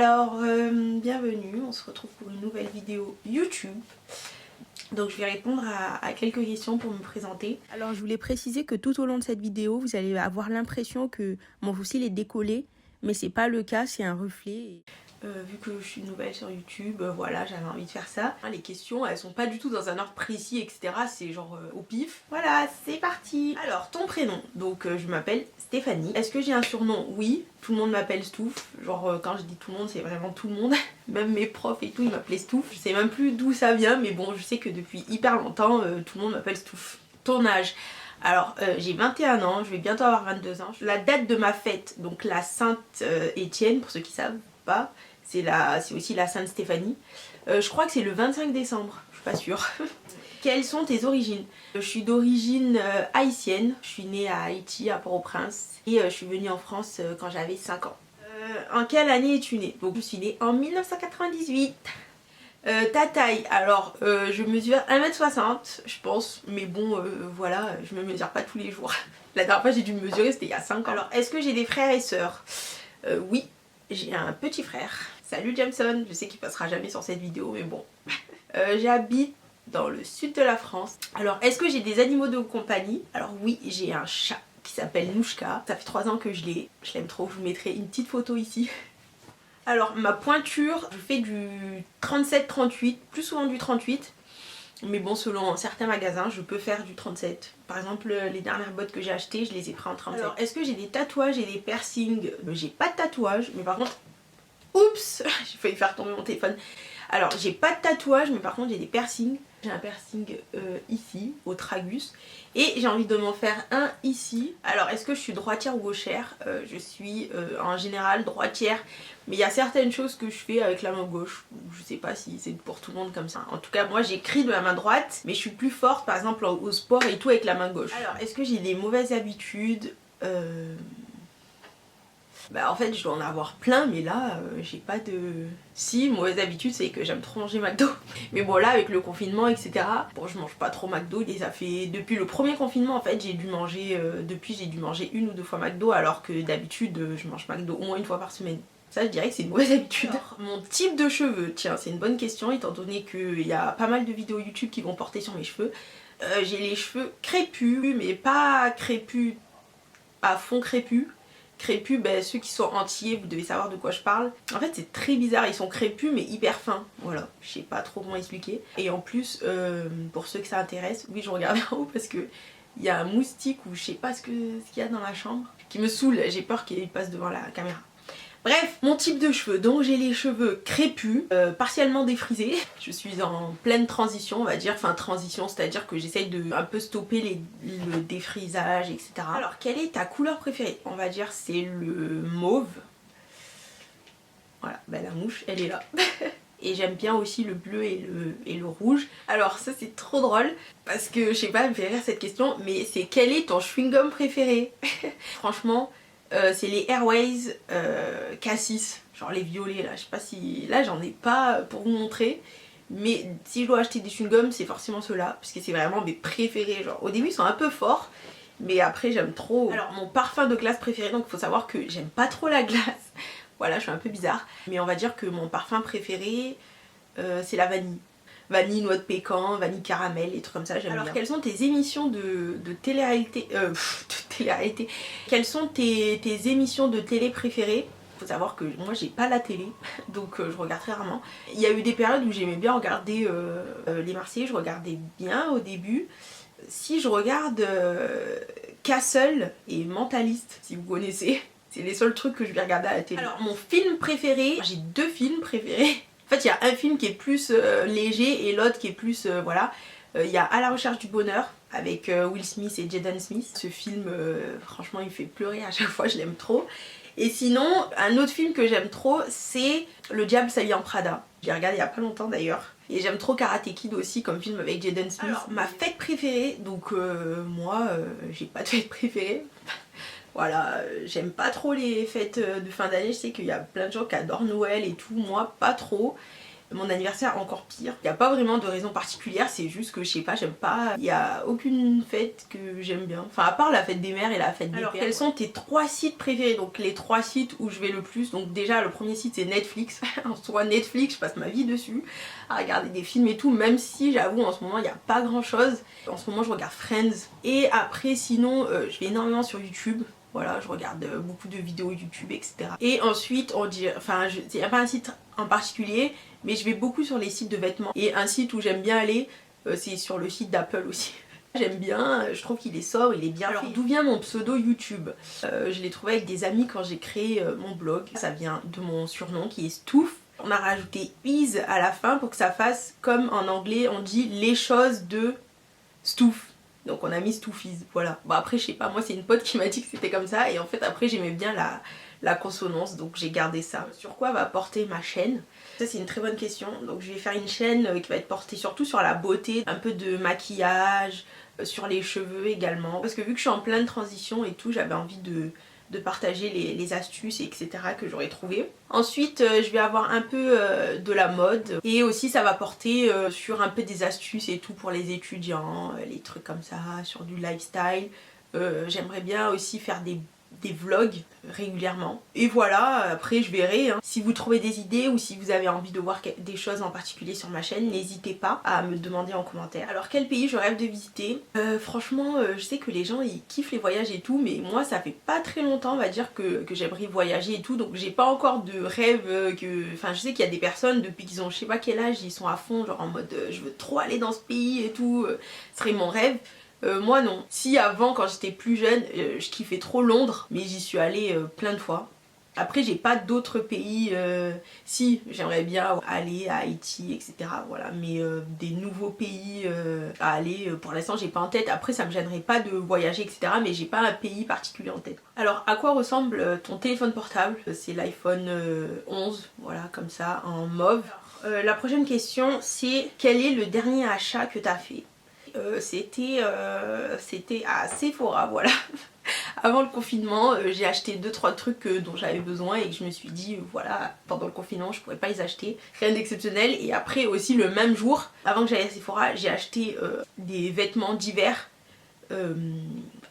Alors, bienvenue, on se retrouve pour une nouvelle vidéo YouTube. Donc je vais répondre à quelques questions pour me présenter. Alors je voulais préciser que tout au long de cette vidéo, vous allez avoir l'impression que mon sourcil est décollé, mais c'est pas le cas, c'est un reflet. Vu que je suis nouvelle sur YouTube, voilà, j'avais envie de faire ça. Les questions, elles sont pas du tout dans un ordre précis, etc. C'est genre au pif. Voilà, c'est parti. Alors, ton prénom. Donc, je m'appelle Stéphanie. Est-ce que j'ai un surnom? Oui, tout le monde m'appelle Stouff. Genre, quand je dis tout le monde, c'est vraiment tout le monde. Même mes profs et tout, ils m'appelaient Stouff. Je sais même plus d'où ça vient, mais bon, je sais que depuis hyper longtemps, tout le monde m'appelle Stouff. Ton âge? Alors, j'ai 21 ans, je vais bientôt avoir 22 ans. La date de ma fête, donc la Sainte-Étienne, pour ceux qui savent pas, c'est aussi la Sainte-Stéphanie. Je crois que c'est le 25 décembre, je suis pas sûre. Quelles sont tes origines? Je suis d'origine haïtienne, je suis née à Haïti, à Port-au-Prince, et je suis venue en France quand j'avais 5 ans. En quelle année es-tu née? Donc je suis née en 1998. Ta taille, alors je mesure 1m60 je pense, mais bon voilà, je me mesure pas tous les jours. La dernière fois j'ai dû me mesurer, c'était il y a 5 ans. Alors est-ce que j'ai des frères et sœurs? Oui, j'ai un petit frère. Salut Jameson, je sais qu'il passera jamais sur cette vidéo mais bon. J'habite dans le sud de la France. Alors est-ce que j'ai des animaux de compagnie? Alors oui, j'ai un chat qui s'appelle Nouchka. Ça fait 3 ans que je l'aime trop, je vous mettrai une petite photo ici. Alors ma pointure, je fais du 37-38, plus souvent du 38. Mais bon, selon certains magasins, je peux faire du 37. Par exemple, les dernières bottes que j'ai achetées, je les ai pris en 37. Alors, est-ce que j'ai des tatouages et des piercings? J'ai pas de tatouage, mais par contre... Oups, j'ai failli faire tomber mon téléphone. Alors, j'ai pas de tatouage, mais par contre, j'ai des piercings. J'ai un piercing ici, au tragus. Et j'ai envie de m'en faire un ici. Alors, est-ce que je suis droitière ou gauchère? Je suis en général droitière. Mais il y a certaines choses que je fais avec la main gauche. Je sais pas si c'est pour tout le monde comme ça. En tout cas, moi j'écris de la main droite. Mais je suis plus forte, par exemple, au sport et tout avec la main gauche. Alors, est-ce que j'ai des mauvaises habitudes? Bah en fait je dois en avoir plein mais là j'ai pas de... Si, mauvaise habitude c'est que j'aime trop manger McDo. Mais bon là avec le confinement etc. Bon je mange pas trop McDo et ça fait... Depuis le premier confinement en fait j'ai dû manger... Depuis j'ai dû manger 1 ou 2 fois McDo alors que d'habitude je mange McDo au moins 1 fois par semaine. Ça je dirais que c'est une mauvaise habitude. Alors, mon type de cheveux, tiens c'est une bonne question étant donné qu'il y a pas mal de vidéos YouTube qui vont porter sur mes cheveux. J'ai les cheveux crépus mais pas crépus à fond crépus. Crépus, ben, ceux qui sont entiers, vous devez savoir de quoi je parle. En fait c'est très bizarre, ils sont crépus mais hyper fins. Voilà, je sais pas trop comment expliquer. Et en plus, pour ceux que ça intéresse, oui je regardais en haut parce que il y a un moustique ou je sais pas ce qu'il y a dans la chambre qui me saoule, j'ai peur qu'il passe devant la caméra. Bref, mon type de cheveux, donc j'ai les cheveux crépus, partiellement défrisés. Je suis en pleine transition on va dire, enfin transition c'est à dire que j'essaye de un peu stopper le défrisage etc. Alors quelle est ta couleur préférée? On va dire c'est le mauve. Voilà, bah la mouche elle est là. Et j'aime bien aussi le bleu et le rouge. Alors ça c'est trop drôle parce que je sais pas, elle me fait rire cette question, mais c'est quel est ton chewing-gum préféré? Franchement c'est les Airways Cassis, genre les violets là, je sais pas si... Là j'en ai pas pour vous montrer, mais si je dois acheter des chewing-gums c'est forcément ceux-là, parce que c'est vraiment mes préférés. Genre au début ils sont un peu forts, mais après j'aime trop. Alors mon parfum de glace préféré, donc il faut savoir que j'aime pas trop la glace, voilà je suis un peu bizarre, mais on va dire que mon parfum préféré c'est la vanille. Vanille, noix de pécan, vanille caramel, et trucs comme ça, j'aime bien. Alors quelles sont tes émissions de télé-réalité Quelles sont tes émissions de télé préférées? Faut savoir que moi j'ai pas la télé, donc je regarde très rarement. Il y a eu des périodes où j'aimais bien regarder les Marseillais, je regardais bien au début. Si je regarde Castle et Mentaliste, si vous connaissez, c'est les seuls trucs que je vais regarder à la télé. Alors mon film préféré, j'ai 2 films préférés. En fait il y a un film qui est plus léger et l'autre qui est plus voilà. Il y a À la recherche du bonheur avec Will Smith et Jaden Smith. Ce film franchement il me fait pleurer à chaque fois, je l'aime trop. Et sinon un autre film que j'aime trop c'est Le diable s'habille en Prada. J'ai regardé il y a pas longtemps d'ailleurs. Et j'aime trop Karate Kid aussi comme film avec Jaden Smith. Alors ma fête préférée, donc moi j'ai pas de fête préférée. Voilà, j'aime pas trop les fêtes de fin d'année, je sais qu'il y a plein de gens qui adorent Noël et tout, moi pas trop. Mon anniversaire encore pire. Il n'y a pas vraiment de raison particulière, c'est juste que je sais pas, j'aime pas. Il n'y a aucune fête que j'aime bien. Enfin à part la fête des mères et la fête des pères. Quels sont tes 3 sites préférés? Donc les 3 sites où je vais le plus. Donc déjà le premier site c'est Netflix. En soi Netflix, je passe ma vie dessus à regarder des films et tout, même si j'avoue en ce moment il n'y a pas grand chose. En ce moment je regarde Friends. Et après sinon je vais énormément sur YouTube. Voilà, je regarde beaucoup de vidéos YouTube, etc. Et ensuite, on dit, enfin, il n'y a pas un site en particulier, mais je vais beaucoup sur les sites de vêtements. Et un site où j'aime bien aller, c'est sur le site d'Apple aussi. J'aime bien, je trouve qu'il est sobre, il est bien. Alors d'où vient mon pseudo YouTube? Je l'ai trouvé avec des amis quand j'ai créé mon blog. Ça vient de mon surnom qui est Stouff. On a rajouté is à la fin pour que ça fasse comme en anglais on dit les choses de Stouff. Donc on a mis Stoufies, voilà. Bon après je sais pas, moi c'est une pote qui m'a dit que c'était comme ça et en fait après j'aimais bien la consonance donc j'ai gardé ça. Sur quoi va porter ma chaîne? Ça c'est une très bonne question. Donc je vais faire une chaîne qui va être portée surtout sur la beauté, un peu de maquillage, sur les cheveux également. Parce que vu que je suis en pleine transition et tout, j'avais envie de partager les astuces etc que j'aurais trouvé. Ensuite je vais avoir un peu de la mode et aussi ça va porter sur un peu des astuces et tout pour les étudiants, les trucs comme ça, sur du lifestyle. J'aimerais bien aussi faire des vlogs régulièrement. Et voilà, après je verrai. Hein. Si vous trouvez des idées ou si vous avez envie de voir des choses en particulier sur ma chaîne, n'hésitez pas à me demander en commentaire. Alors quel pays je rêve de visiter? Franchement, je sais que les gens ils kiffent les voyages et tout, mais moi ça fait pas très longtemps on va dire que j'aimerais voyager et tout, donc j'ai pas encore de rêve que... Enfin je sais qu'il y a des personnes depuis qu'ils ont je sais pas quel âge, ils sont à fond genre en mode je veux trop aller dans ce pays et tout, ce serait mon rêve. Moi non. Si avant quand j'étais plus jeune je kiffais trop Londres mais j'y suis allée plein de fois. Après j'ai pas d'autres pays, si j'aimerais bien aller à Haïti etc voilà, mais des nouveaux pays à aller pour l'instant j'ai pas en tête. Après ça me gênerait pas de voyager etc mais j'ai pas un pays particulier en tête. Alors à quoi ressemble ton téléphone portable? C'est l'iPhone 11 voilà comme ça en mauve. La prochaine question c'est quel est le dernier achat que t'as fait? C'était à Sephora voilà. Avant le confinement j'ai acheté 2-3 trucs dont j'avais besoin et que je me suis dit voilà pendant le confinement je pourrais pas les acheter, rien d'exceptionnel. Et après aussi le même jour avant que j'aille à Sephora j'ai acheté des vêtements d'hiver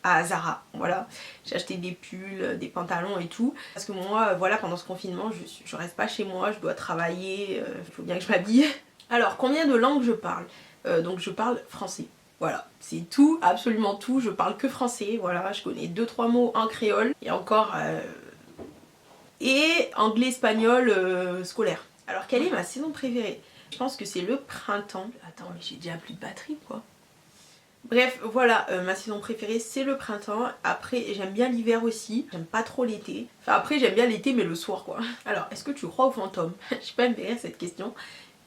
à Zara, voilà. J'ai acheté des pulls, des pantalons et tout. Parce que moi, voilà, pendant ce confinement, je reste pas chez moi, je dois travailler, il faut bien que je m'habille. Alors, combien de langues je parle? Donc je parle français. Voilà, c'est tout, absolument tout, je parle que français, voilà, je connais 2-3 mots en créole, et encore... et anglais, espagnol, scolaire. Alors quelle est ma saison préférée? Je pense que c'est le printemps. Attends, mais j'ai déjà plus de batterie, quoi. Bref, voilà, ma saison préférée c'est le printemps. Après j'aime bien l'hiver aussi, j'aime pas trop l'été. Enfin après j'aime bien l'été mais le soir quoi. Alors, est-ce que tu crois aux fantômes? Je sais pas, elle me fait rire cette question,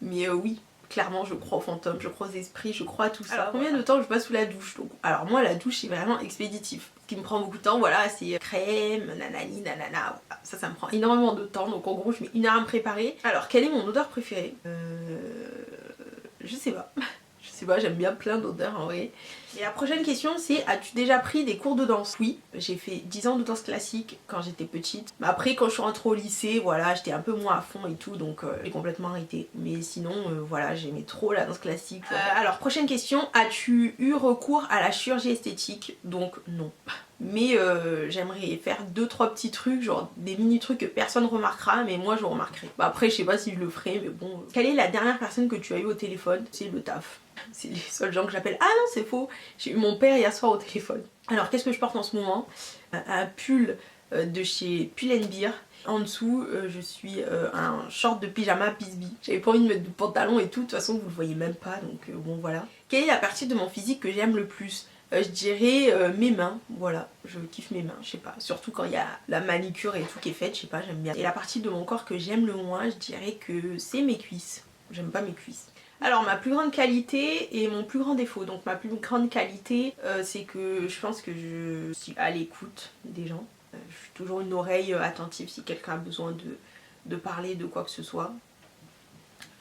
mais oui. Clairement je crois aux fantômes, je crois aux esprits, je crois à tout ça. Alors combien de temps je passe sous la douche? Donc, alors moi la douche c'est vraiment expéditif. Ce qui me prend beaucoup de temps, voilà, c'est crème, nanani, nanana, voilà. Ça me prend énormément de temps, donc en gros je mets 1 heure à me préparer. Alors quelle est mon odeur préférée? Je sais pas. Je sais pas, j'aime bien plein d'odeurs en vrai. Et la prochaine question c'est as-tu déjà pris des cours de danse? Oui, j'ai fait 10 ans de danse classique quand j'étais petite. Mais après quand je suis rentrée au lycée, voilà, j'étais un peu moins à fond et tout, donc j'ai complètement arrêté. Mais sinon, voilà, j'aimais trop la danse classique. Alors prochaine question, as-tu eu recours à la chirurgie esthétique? Donc non. Mais j'aimerais faire 2-3 petits trucs, genre des mini trucs que personne remarquera, mais moi je remarquerai. Bah, après je sais pas si je le ferai, mais bon. Quelle est la dernière personne que tu as eu au téléphone? C'est le taf. C'est les seuls gens que j'appelle. Ah non c'est faux, j'ai eu mon père hier soir au téléphone. Alors qu'est-ce que je porte en ce moment? Un pull de chez Pull&Bear. En dessous je suis un short de pyjama Bisbee. J'avais pas envie de mettre de pantalon et tout, de toute façon vous le voyez même pas donc bon voilà. Quelle est la partie de mon physique que j'aime le plus? Je dirais mes mains, voilà, je kiffe mes mains, je sais pas, surtout quand il y a la manicure et tout qui est faite, je sais pas, j'aime bien. Et la partie de mon corps que j'aime le moins, je dirais que c'est mes cuisses, j'aime pas mes cuisses. Alors ma plus grande qualité et mon plus grand défaut. Donc ma plus grande qualité c'est que je pense que je suis à l'écoute des gens. Je suis toujours une oreille attentive si quelqu'un a besoin de parler de quoi que ce soit.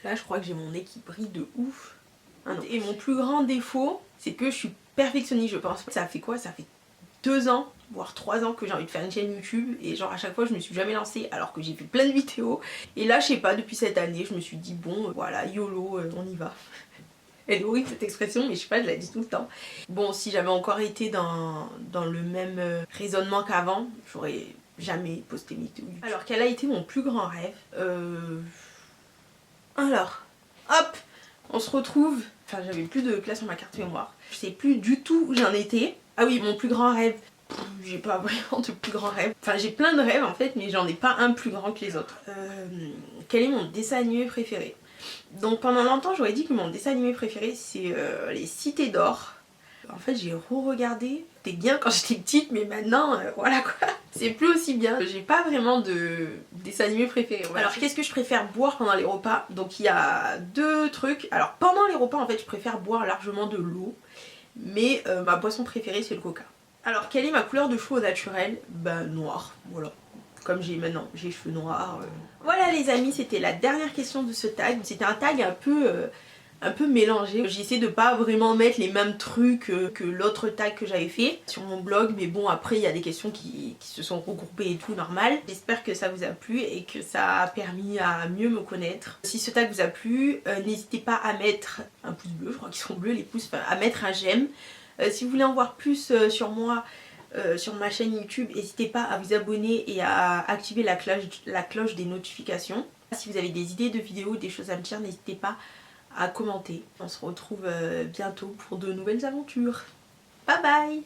Là je crois que j'ai mon nez qui brille de ouf. Ah et mon plus grand défaut c'est que je suis perfectionniste je pense. Ça fait quoi? Ça fait 2 ans voire 3 ans que j'ai envie de faire une chaîne YouTube et genre à chaque fois je me suis jamais lancée alors que j'ai fait plein de vidéos. Et là je sais pas, depuis cette année je me suis dit bon voilà YOLO, on y va. Elle est horrible cette expression mais je sais pas, je la dis tout le temps. Bon, si j'avais encore été dans le même raisonnement qu'avant, j'aurais jamais posté mes vidéos YouTube. Alors quel a été mon plus grand rêve? Alors, hop, on se retrouve. Enfin, j'avais plus de place sur ma carte mémoire. Je sais plus du tout où j'en étais. Ah oui, mon plus grand rêve. J'ai pas vraiment de plus grand rêve. Enfin, j'ai plein de rêves en fait, mais j'en ai pas un plus grand que les autres. Quel est mon dessin animé préféré? Donc pendant longtemps, j'aurais dit que mon dessin animé préféré c'est les Cités d'Or. En fait, j'ai re-regardé. C'était bien quand j'étais petite, mais maintenant, voilà quoi. C'est plus aussi bien. J'ai pas vraiment de dessin animé préféré. Voilà. Alors, qu'est-ce que je préfère boire pendant les repas? Donc, il y a 2 trucs. Alors, pendant les repas, en fait, je préfère boire largement de l'eau. Mais ma boisson préférée, c'est le coca. Alors, quelle est ma couleur de cheveux au naturel? Bah, noir. Voilà. Comme j'ai maintenant, j'ai les cheveux noirs. Voilà, les amis, c'était la dernière question de ce tag. C'était un tag un peu mélangé. J'ai essayé de pas vraiment mettre les mêmes trucs que l'autre tag que j'avais fait sur mon blog, mais bon après il y a des questions qui se sont regroupées et tout, normal. J'espère que ça vous a plu et que ça a permis à mieux me connaître. Si ce tag vous a plu, n'hésitez pas à mettre un pouce bleu, je crois qu'ils sont bleus les pouces, enfin, à mettre un j'aime. Si vous voulez en voir plus sur moi, sur ma chaîne YouTube, n'hésitez pas à vous abonner et à activer la cloche des notifications. Si vous avez des idées de vidéos, des choses à me dire, n'hésitez pas à commenter. On se retrouve bientôt pour de nouvelles aventures. Bye bye!